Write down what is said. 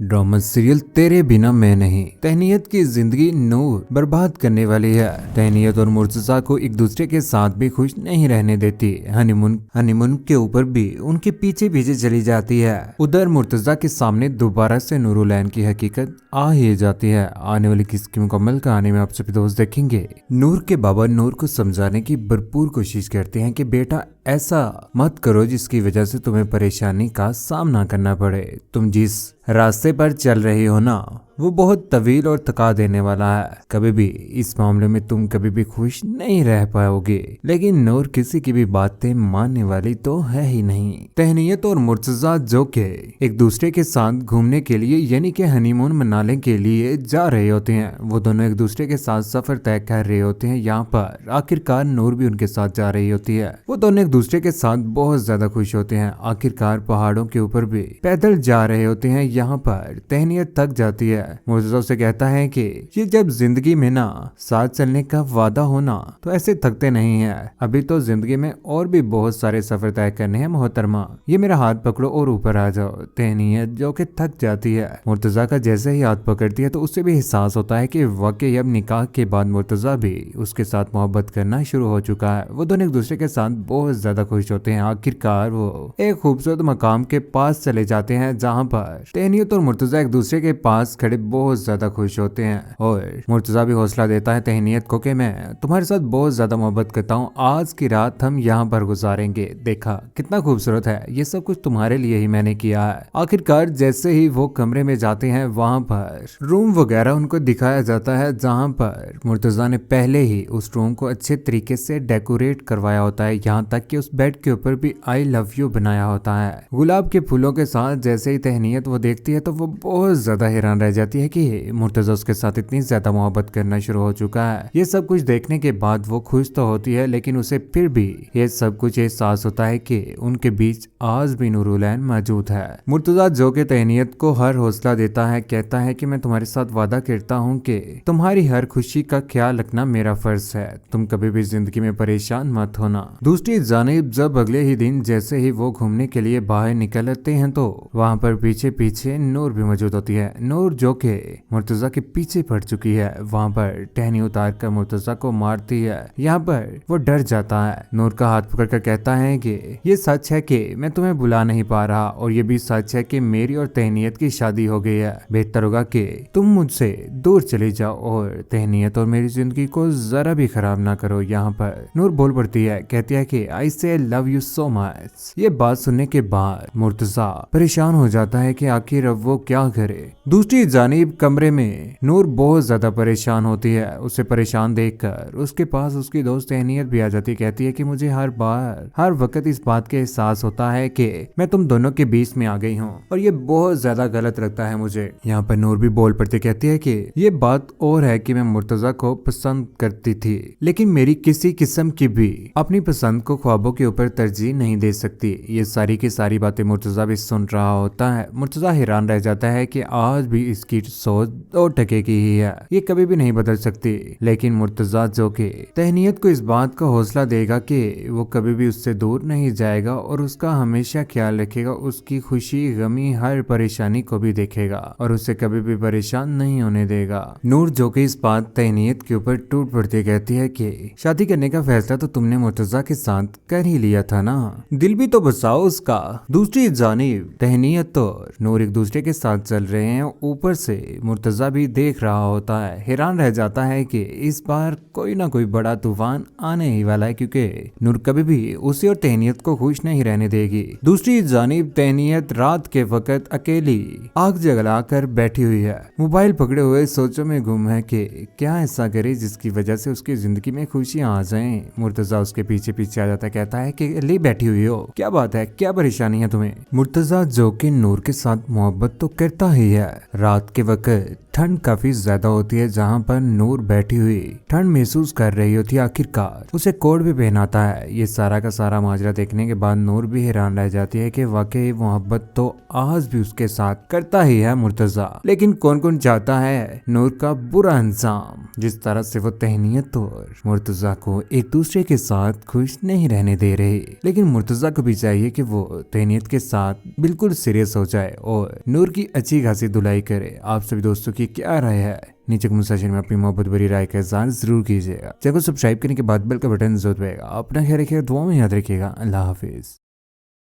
Drama serial तेरे बिना मैं नहीं। तहनीत की जिंदगी नूर बर्बाद करने वाली है। तहनीत और मुर्तजा को एक दूसरे के साथ भी खुश नहीं रहने देती। हनीमून के ऊपर भी उनके पीछे पीछे चली जाती है। उधर मुर्तजा के सामने दोबारा से नूरुलैन की हकीकत आ ही जाती है। आने वाली किसकी मुकम्मल कहानी में आप सभी दोस्त देखेंगे। नूर के बाबा नूर को समझाने की भरपूर कोशिश करते हैं कि बेटा ऐसा मत करो जिसकी वजह से तुम्हें परेशानी का सामना करना पड़े। तुम जिस रास्ते पर चल रही हो ना वो बहुत तवील और थका देने वाला है। कभी भी इस मामले में तुम कभी भी खुश नहीं रह पाओगे। लेकिन नूर किसी की भी बातें मानने वाली तो है ही नहीं। तहनीत और मुर्तजा जो के एक दूसरे के साथ घूमने के लिए यानी कि हनीमून मनाने के लिए जा रहे होते हैं। वो दोनों एक दूसरे के साथ सफर तय कर रहे होते हैं। यहाँ पर आखिरकार नूर भी उनके साथ जा रही होती है। वो दोनों एक दूसरे के साथ बहुत ज्यादा खुश होते हैं। आखिरकार पहाड़ों के ऊपर भी पैदल जा रहे होते हैं। यहाँ पर तहनीत थक जाती है। मुर्तजा से कहता है कि ये जब जिंदगी में ना साथ चलने का वादा होना तो ऐसे थकते नहीं है। अभी तो जिंदगी में और भी बहुत सारे सफर तय करने हैं मोहतरमा। ये मेरा हाथ पकड़ो और ऊपर आ जाओ। तहनीत जो कि थक जाती है। मुर्तजा का जैसे ही हाथ पकड़ती है तो उससे भी एहसास होता है कि वाकई अब निकाह के बाद मुर्तजा भी उसके साथ मोहब्बत करना शुरू हो चुका है। वो दोनों एक दूसरे के साथ बहुत ज्यादा खुश होते हैं। आखिरकार वो एक खूबसूरत मकाम के पास चले जाते हैं जहाँ पर तहनीत और मुर्तजा एक दूसरे के पास खड़े बहुत ज्यादा खुश होते हैं। और मुर्तजा भी हौसला देता है तहनीत को कि मैं तुम्हारे साथ बहुत ज्यादा मोहब्बत करता हूँ। आज की रात हम यहाँ पर गुजारेंगे। देखा कितना खूबसूरत है, ये सब कुछ तुम्हारे लिए ही मैंने किया है। आखिरकार जैसे ही वो कमरे में जाते हैं वहाँ पर रूम वगैरह उनको दिखाया जाता है जहाँ पर मुर्तजा ने पहले ही उस रूम को अच्छे तरीके से डेकोरेट करवाया होता है। यहाँ तक कि उस बेड के ऊपर भी आई लव यू बनाया होता है गुलाब के फूलों के साथ। जैसे ही तहनीत वो देखती है तो वो बहुत ज्यादा हैरान रह जाती है कि मुर्तजा उसके साथ इतनी ज्यादा मोहब्बत करना शुरू हो चुका है। ये सब कुछ देखने के बाद वो खुश तो होती है लेकिन उसे फिर भी ये सब कुछ एहसास होता है कि उनके बीच आज भी नूरुलैन मौजूद है। मुर्तजा जो के तहनीत को हर हौसला देता है, कहता है कि मैं तुम्हारे साथ वादा करता हूँ कि तुम्हारी हर खुशी का ख्याल रखना मेरा फर्ज है। तुम कभी भी जिंदगी में परेशान मत होना। दूसरी जानिब जब अगले ही दिन जैसे ही वो घूमने के लिए बाहर निकलते हैं तो वहाँ पर पीछे पीछे नूर भी मौजूद होती है। नूर जो के मुर्तजा के पीछे पड़ चुकी है। वहाँ पर टहनी उतार कर मुर्तजा को मारती है। यहाँ पर वो डर जाता है। नूर का हाथ पकड़कर कहता है कि ये सच है कि मैं तुम्हें बुला नहीं पा रहा और ये भी सच है कि मेरी और तहनीत की शादी हो गई है। बेहतर होगा कि तुम मुझसे दूर चली जाओ और तहनीत और मेरी जिंदगी को जरा भी खराब ना करो। यहाँ पर नूर बोल पड़ती है, कहती है कि आई से लव यू सो मच। ये बात सुनने के बाद मुर्तजा परेशान हो जाता है कि आखिर अब वो क्या करे। दूसरी जानिब कमरे में नूर बहुत ज्यादा परेशान होती है। उसे परेशान देखकर उसके पास उसकी दोस्त तहनीत भी आ जाती है। कहती है कि मुझे हर वक्त इस बात के एहसास होता है कि मैं तुम दोनों के बीच में आ गई हूँ और ये बहुत ज्यादा गलत लगता है मुझे। यहाँ पर नूर भी बोल पड़ती कहती है कि ये बात और है कि मैं मुर्तजा को पसंद करती थी लेकिन मेरी किसी किस्म की भी अपनी पसंद को ख्वाबों के ऊपर तरजीह नहीं दे सकती। ये सारी की सारी बातें मुर्तजा भी सुन रहा होता है। मुर्तजा हैरान रह जाता है कि आज भी इसकी सोच 2 टके की ही है, ये कभी भी नहीं बदल सकती। लेकिन मुर्तजा जो के तहनीत को इस बात का हौसला देगा कि वो कभी भी उससे दूर नहीं जाएगा और उसका हमेशा ख्याल रखेगा। उसकी खुशी गमी हर परेशानी को भी देखेगा और उसे कभी भी परेशान नहीं होने देगा। नूर जो कि इस बात तहनीत के ऊपर टूट पड़ती कहती है कि शादी करने का फैसला तो तुमने मुर्तजा के साथ कर ही लिया था ना, दिल भी तो बसाओ उसका। दूसरी जानिब तहनीत और नूर एक दूसरे के साथ चल रहे हैं। ऊपर से मुर्तजा भी देख रहा होता है। हैरान रह जाता है कि इस बार कोई ना कोई बड़ा तूफान आने ही वाला है क्योंकि नूर कभी भी उसे और तहनीत को खुश नहीं रहने देगी। दूसरी जानिब तहनीत रात के वक्त अकेली आग जलाकर बैठी हुई है। मोबाइल पकड़े हुए सोचों में गुम है कि क्या ऐसा करे जिसकी वजह से उसकी जिंदगी में खुशियां आ जाएं। मुर्तजा उसके पीछे पीछे आ जाता है, कहता है कि ले बैठी हुई हो, क्या बात है, क्या परेशानी है तुम्हें। मुर्तजा जो कि नूर के साथ मोहब्बत तो करता ही है। रात के वक्त ठंड काफी ज्यादा होती है जहाँ पर नूर बैठी हुई ठंड महसूस कर रही होती है। आखिरकार उसे कोट भी पहनाता है। ये सारा का सारा माजरा देखने के बाद नूर भी हैरान रह जाती है कि वाकई मोहब्बत तो आज भी उसके साथ करता ही है मुर्तजा। लेकिन कौन कौन चाहता है नूर का बुरा अंजाम। जिस तरह से वो तहनीत और मुर्तजा को एक दूसरे के साथ खुश नहीं रहने दे रहे, लेकिन मुर्तजा को भी चाहिए कि वो तहनीत के साथ बिल्कुल सीरियस हो जाए और नूर की अच्छी खासी धुलाई करे। आप सभी दोस्तों की क्या राय है? नीचे कमेंट सेक्शन में अपनी मोहब्बत भरी राय का इज़हार जरूर कीजिएगा। चैनल को सब्सक्राइब करने के बाद बेल का बटन जरूर दबाएगा। अपना ख्याल रखिएगा, दुआ में याद रखिएगा। अल्लाह हाफिज।